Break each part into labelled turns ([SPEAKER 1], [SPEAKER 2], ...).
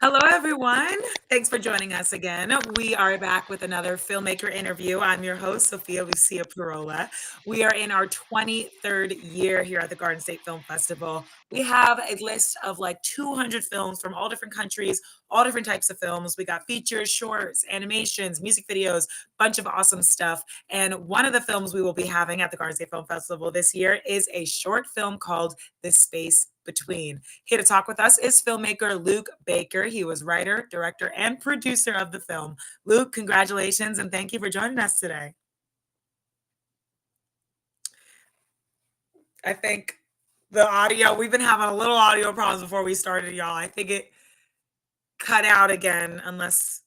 [SPEAKER 1] Hello, everyone. Thanks for joining us again. We are back with another filmmaker interview. I'm your host, Sophia Lucia Pirola. We are in our 23rd year here at the Garden State Film Festival. We have a list of like 200 films from all different countries, all different types of films. We got features, shorts, animations, music videos, bunch of awesome stuff. And one of the films we will be having at the Garden State Film Festival this year is a short film called The Space Between. Here to talk with us is filmmaker Luke Baker. He was writer, director, and producer of the film. Luke, congratulations and thank you for joining us today. I think the audio, we've been having a little audio problems before we started, y'all. I think it cut out again unless.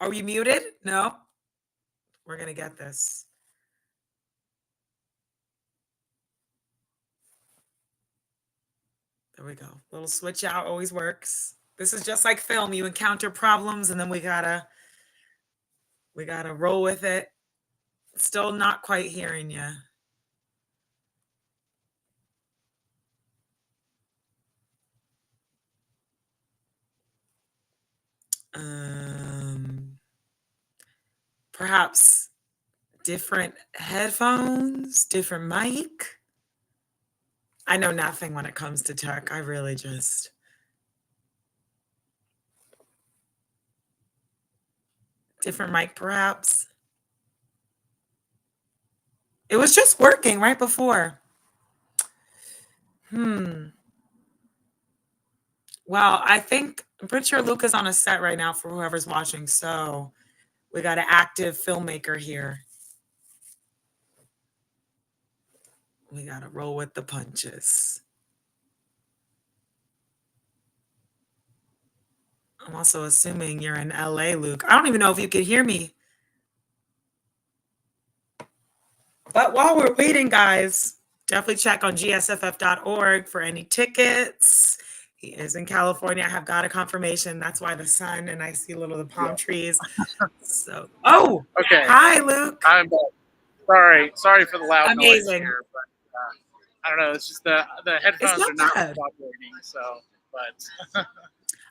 [SPEAKER 1] Are we muted? No? We're going to get this. There we go. Little switch out always works. This is just like film. You encounter problems and then we gotta roll with it. Still not quite hearing you. Perhaps different headphones, different mic. I know nothing when it comes to tech. I really just. Different mic, perhaps. It was just working right before. Well, I'm pretty sure Luke is on a set right now for whoever's watching. So we got an active filmmaker here. We got to roll with the punches. I'm also assuming you're in LA, Luke. I don't even know if you could hear me. But while we're waiting, guys, definitely check on GSFF.org for any tickets. He is in California. I have got a confirmation. That's why the sun and I see little the palm trees. So,
[SPEAKER 2] Okay.
[SPEAKER 1] Hi, Luke.
[SPEAKER 2] I'm sorry for the loud noise
[SPEAKER 1] Amazing.
[SPEAKER 2] here, but I don't know. It's just the headphones are not cooperating. So, but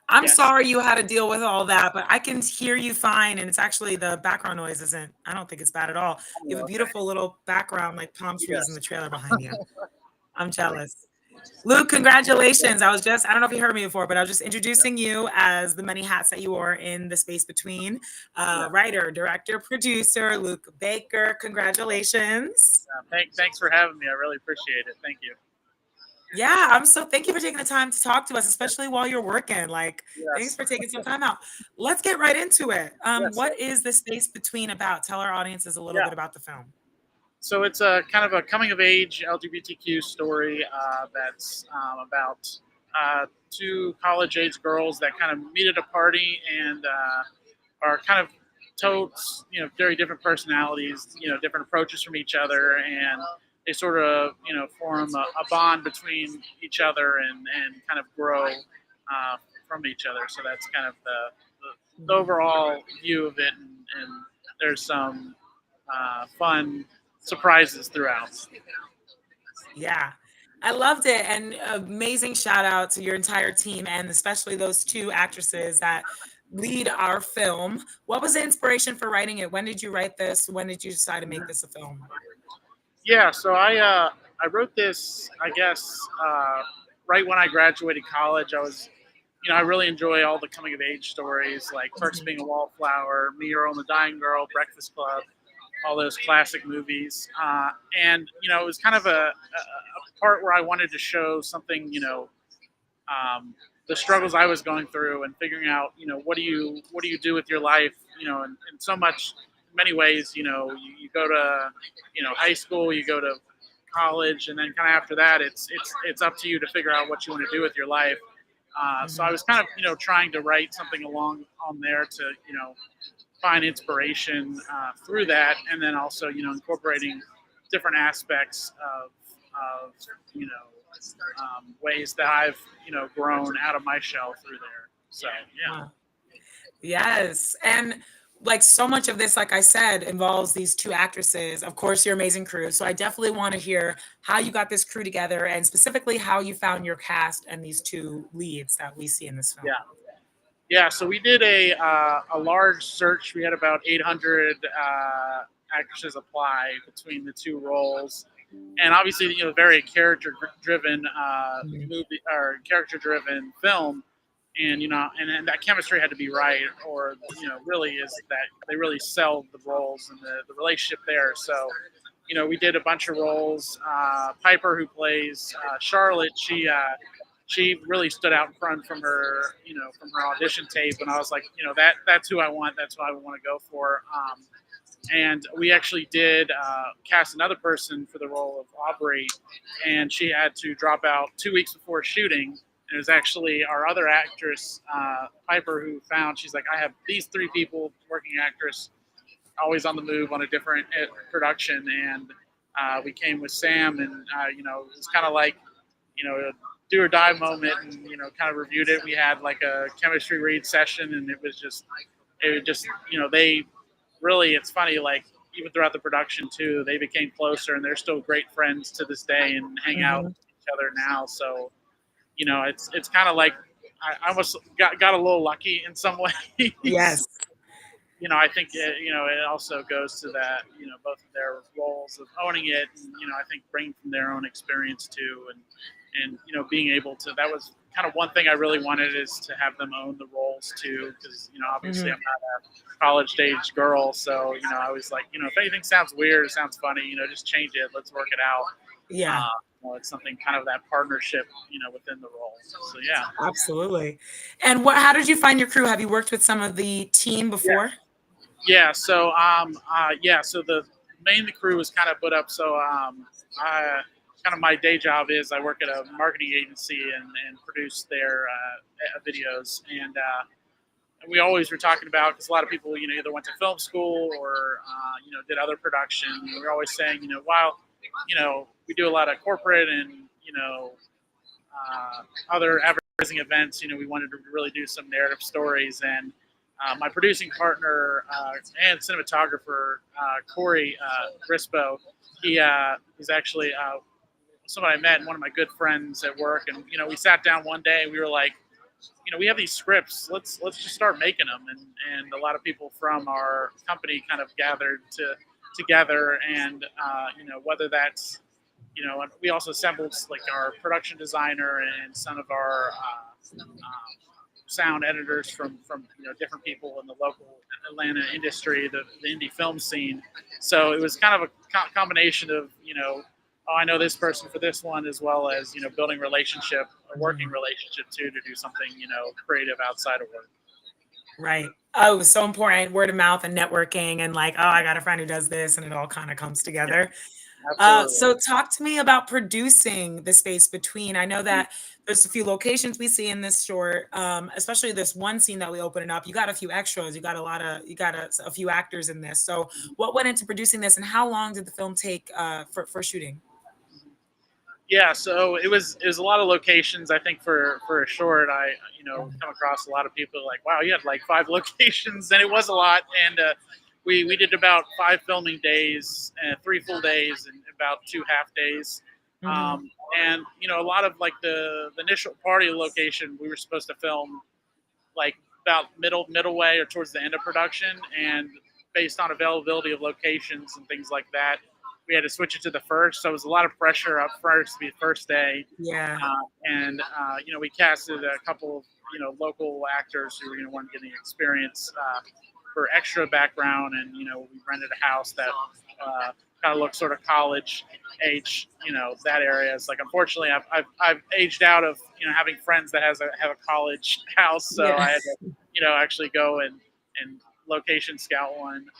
[SPEAKER 1] I'm
[SPEAKER 2] yes.
[SPEAKER 1] sorry you had to deal with all that, but I can hear you fine. And it's actually the background noise I don't think it's bad at all. You have a beautiful little background, like palm trees in the trailer behind you. I'm jealous. Luke, congratulations. I don't know if you heard me before, but I was just introducing you as the many hats that you wore in The Space Between. Writer, director, producer, Luke Baker. Congratulations.
[SPEAKER 2] Thanks for having me. I really appreciate it. Thank you.
[SPEAKER 1] Yeah, thank you for taking the time to talk to us, especially while you're working. Thanks for taking some time out. Let's get right into it. What is The Space Between about? Tell our audiences a little bit about the film.
[SPEAKER 2] So it's a kind of a coming of age LGBTQ story that's about two college age girls that kind of meet at a party and are kind of very different personalities, different approaches from each other, and they sort of, form a bond between each other and kind of grow from each other. So that's kind of the overall view of it, and there's some fun surprises throughout.
[SPEAKER 1] Yeah, I loved it. And amazing shout out to your entire team and especially those two actresses that lead our film. What was the inspiration for writing it? When did you write this? When did you decide to make this a film?
[SPEAKER 2] Yeah, so I wrote this, I guess, right when I graduated college. I really enjoy all the coming of age stories, like Perks of Being a Wallflower, Me, Earl and the Dying Girl, Breakfast Club, all those classic movies. And it was kind of a part where I wanted to show something, the struggles I was going through and figuring out, what do you do with your life, and so much, in many ways, you go to, high school, you go to college, and then kind of after that, it's up to you to figure out what you want to do with your life. So I was kind of, trying to write something along on there to, find inspiration through that, and then also, incorporating different aspects of ways that I've, grown out of my shell through there. So, yeah.
[SPEAKER 1] Yes. And like so much of this, like I said, involves these two actresses. Of course, your amazing crew. So I definitely want to hear how you got this crew together and specifically how you found your cast and these two leads that we see in this film.
[SPEAKER 2] Yeah. Yeah, so we did a large search. We had about 800 actresses apply between the two roles, and obviously, very character-driven
[SPEAKER 1] Mhm.
[SPEAKER 2] movie or character-driven film, and and that chemistry had to be right, or really is that they really sell the roles and the relationship there. So, we did a bunch of roles. Piper, who plays Charlotte, she really stood out in front from her audition tape, and I was like, that's who I want. That's what I want to go for. And we actually did cast another person for the role of Aubrey, and she had to drop out 2 weeks before shooting. And it was actually our other actress, Piper, who found, she's like, I have these three people, working actress, always on the move on a different production. And we came with Sam, and, it was kind of like, a do or die moment, and, kind of reviewed it. We had like a chemistry read session, and it just, they really, it's funny, like, even throughout the production too, they became closer, and they're still great friends to this day and hang out
[SPEAKER 1] Mhm.
[SPEAKER 2] with each other now. So, it's kind of like I almost got a little lucky in some ways.
[SPEAKER 1] Yes.
[SPEAKER 2] I think it also goes to that, both of their roles of owning it, and I think bringing from their own experience too, and being able to. That was kind of one thing I really wanted, is to have them own the roles too, because obviously
[SPEAKER 1] Mhm.
[SPEAKER 2] I'm not a college age girl, so I was like, if anything sounds weird, sounds funny, just change it, let's work it out.
[SPEAKER 1] Yeah,
[SPEAKER 2] It's something kind of that partnership, within the role. So yeah.
[SPEAKER 1] absolutely. And how did you find your crew? Have you worked with some of the team
[SPEAKER 2] Yeah.
[SPEAKER 1] before?
[SPEAKER 2] So the main crew was kind of put up. So I kind of, my day job is I work at a marketing agency and produce their videos, and we always were talking about, because a lot of people either went to film school or did other production. And we're always saying, while we do a lot of corporate and other advertising events, we wanted to really do some narrative stories. And my producing partner and cinematographer, Corey Grispo, he's actually someone I met, and one of my good friends at work. And we sat down one day, and we were like, we have these scripts. Let's just start making them. And a lot of people from our company kind of gathered together, and whether that's, and we also assembled like our production designer and some of our sound editors from different people in the local Atlanta industry, the indie film scene. So it was kind of a combination of oh, I know this person for this one, as well as building relationship, a working
[SPEAKER 1] Mhm.
[SPEAKER 2] relationship too, to do something creative outside of work.
[SPEAKER 1] Right. Oh, it was so important. Word of mouth and networking, and like, oh, I got a friend who does this, and it all kind of comes
[SPEAKER 2] Yeah,
[SPEAKER 1] together.
[SPEAKER 2] absolutely.
[SPEAKER 1] So talk to me about producing the space between. I know that there's a few locations we see in this short, especially this one scene that we open it up. You got a few extras. You got a few actors in this. So what went into producing this, and how long did the film take for shooting?
[SPEAKER 2] Yeah, so it was a lot of locations. I think for a short, I come across a lot of people like, wow, you had like 5 locations, and it was a lot. And we did about 5 filming days, 3 full days, and about 2 half days.
[SPEAKER 1] Mhm.
[SPEAKER 2] Um, and a lot of like the initial party location, we were supposed to film like about middle way or towards the end of production, and based on availability of locations and things like that, we had to switch it to the first. So it was a lot of pressure up first to be the first day.
[SPEAKER 1] Yeah.
[SPEAKER 2] And we casted a couple of local actors who weren't getting experience for extra background, and we rented a house that kind of looked sort of college age. That area is like, unfortunately, I've aged out of having friends that have a college house, so
[SPEAKER 1] Yeah.
[SPEAKER 2] I had to actually go and location scout one.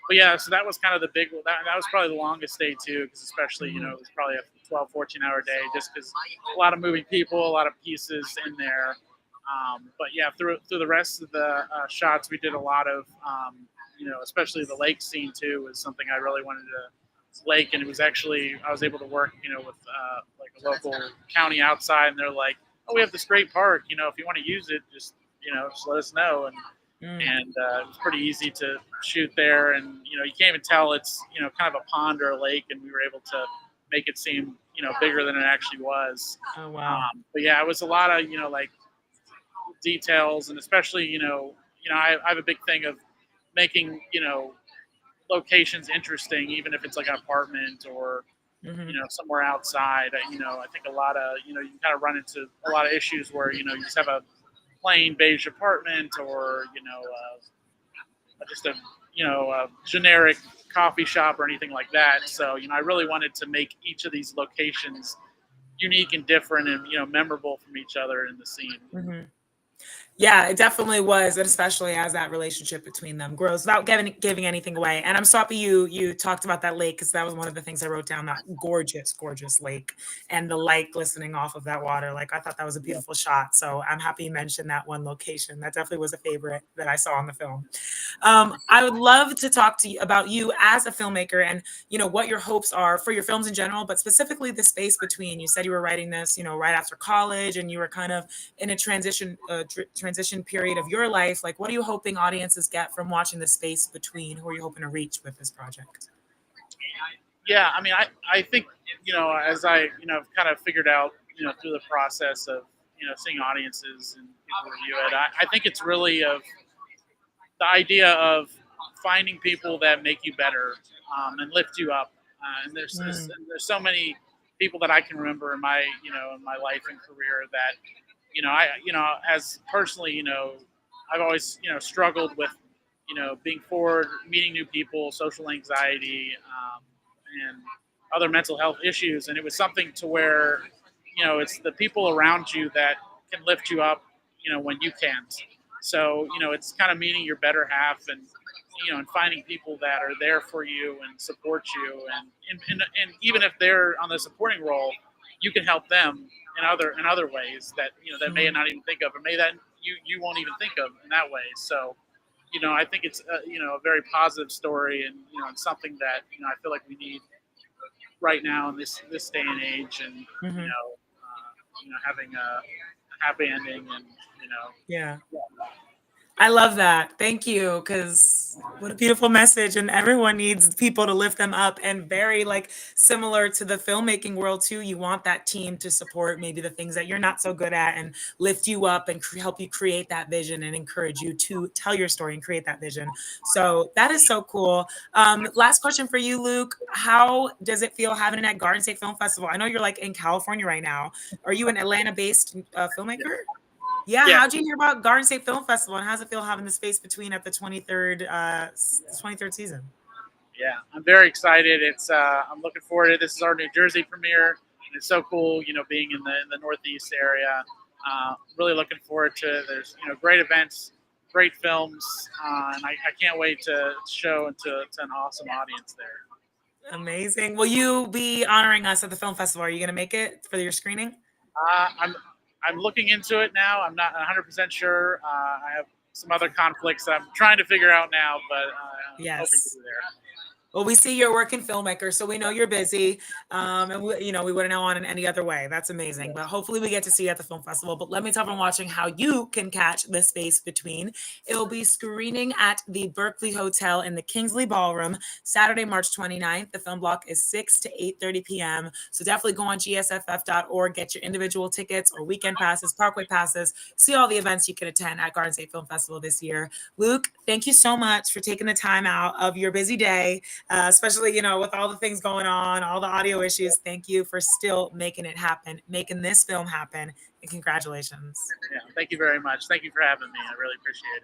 [SPEAKER 2] But yeah, so that was kind of the big. That was probably the longest day too, because especially
[SPEAKER 1] Mhm.
[SPEAKER 2] it was probably a 12, 14 hour day, just because a lot of moving people, a lot of pieces in there. But yeah, through the rest of the shots, we did a lot of especially the lake scene too was something I really wanted to lake, and it was actually I was able to work with like a local county outside, and they're like, oh, we have this great park, if you want to use it, just let us know. And
[SPEAKER 1] Mm.
[SPEAKER 2] and it was pretty easy to shoot there. And you can't even tell it's kind of a pond or a lake, and we were able to make it seem bigger than it actually was.
[SPEAKER 1] Oh, wow.
[SPEAKER 2] But yeah, it was a lot of like details, and especially I have a big thing of making locations interesting, even if it's like an apartment or
[SPEAKER 1] Hmm.
[SPEAKER 2] somewhere outside. I think a lot of you can kind of run into a lot of issues where you just have a plain beige apartment, or just a a generic coffee shop or anything like that. So I really wanted to make each of these locations unique and different, and memorable from each other in the scene.
[SPEAKER 1] Hmm. Yeah, it definitely was, and especially as that relationship between them grows without giving anything away. And I'm so happy you talked about that lake because that was one of the things I wrote down. That gorgeous, gorgeous lake and the light glistening off of that water. Like I thought that was a
[SPEAKER 2] Yeah.
[SPEAKER 1] beautiful shot. So I'm happy you mentioned that one location. That definitely was a favorite that I saw in the film. I would love to talk to you about you as a filmmaker and what your hopes are for your films in general, but specifically the space between. You said you were writing this, right after college, and you were kind of in a transition period of your life. Like, what are you hoping audiences get from watching the space between? Who are you hoping to reach with this project?
[SPEAKER 2] Yeah, I mean, I think as I kind of figured out through the process of seeing audiences and people review it, I think it's really of the idea of finding people that make you better, and lift you up. And
[SPEAKER 1] Mm,
[SPEAKER 2] there's so many people that I can remember in my in my life and career that I as personally I've always struggled with being forward, meeting new people, social anxiety, and other mental health issues. And it was something to where it's the people around you that can lift you up when you can't. So it's kind of meeting your better half, and and finding people that are there for you and support you, and even if they're on the supporting role, you can help them in other ways that that may
[SPEAKER 1] mhm.
[SPEAKER 2] not even think of, or may that you won't even think of in that way. So I think it's a very positive story, and it's something that I feel like we need right now in this day and age, and
[SPEAKER 1] Mhm.
[SPEAKER 2] having a happy ending, and
[SPEAKER 1] Yeah. I love that. Thank you, because what a beautiful message, and everyone needs people to lift them up, and very, like, similar to the filmmaking world too, you want that team to support maybe the things that you're not so good at and lift you up and help you create that vision and encourage you to tell your story and create that vision. So that is so cool. Last question for you, Luke. How does it feel having it at Garden State Film Festival? I know you're, like, in California right now. Are you an Atlanta-based, filmmaker? Yeah,
[SPEAKER 2] yeah.
[SPEAKER 1] how'd you hear about Garden State Film Festival, and how's it feel having the space between at the 23rd, the 23rd season?
[SPEAKER 2] Yeah, I'm very excited. I'm looking forward to it. This is our New Jersey premiere, and it's so cool, being in the Northeast area. Really looking forward to it. There's great events, great films, and I can't wait to show to an awesome audience there.
[SPEAKER 1] Amazing. Will you be honoring us at the film festival? Are you gonna make it for your screening?
[SPEAKER 2] Uh, I'm I'm looking into it now. I'm not 100% sure. I have some other conflicts I'm trying to figure out now, but I'm hoping to
[SPEAKER 1] Yes.
[SPEAKER 2] be there.
[SPEAKER 1] Well, we see you're a working filmmaker, so we know you're busy, and we wouldn't know on it any other way. That's amazing. But hopefully, we get to see you at the film festival. But let me tell everyone watching how you can catch the space between. It will be screening at the Berkeley Hotel in the Kingsley Ballroom Saturday, March 29th. The film block is 6 to 8:30 p.m. So definitely go on gsff.org, get your individual tickets or weekend passes, parkway passes, see all the events you can attend at Garden State Film Festival this year. Luke, thank you so much for taking the time out of your busy day, especially with all the things going on, all the audio issues. Thank you for still making it happen, making this film happen, and congratulations.
[SPEAKER 2] Yeah, thank you very much. Thank you for having me. I really appreciate it.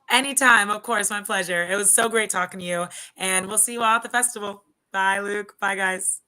[SPEAKER 1] Anytime, of course, my pleasure. It was so great talking to you, and we'll see you all at the festival. Bye, Luke. Bye, guys.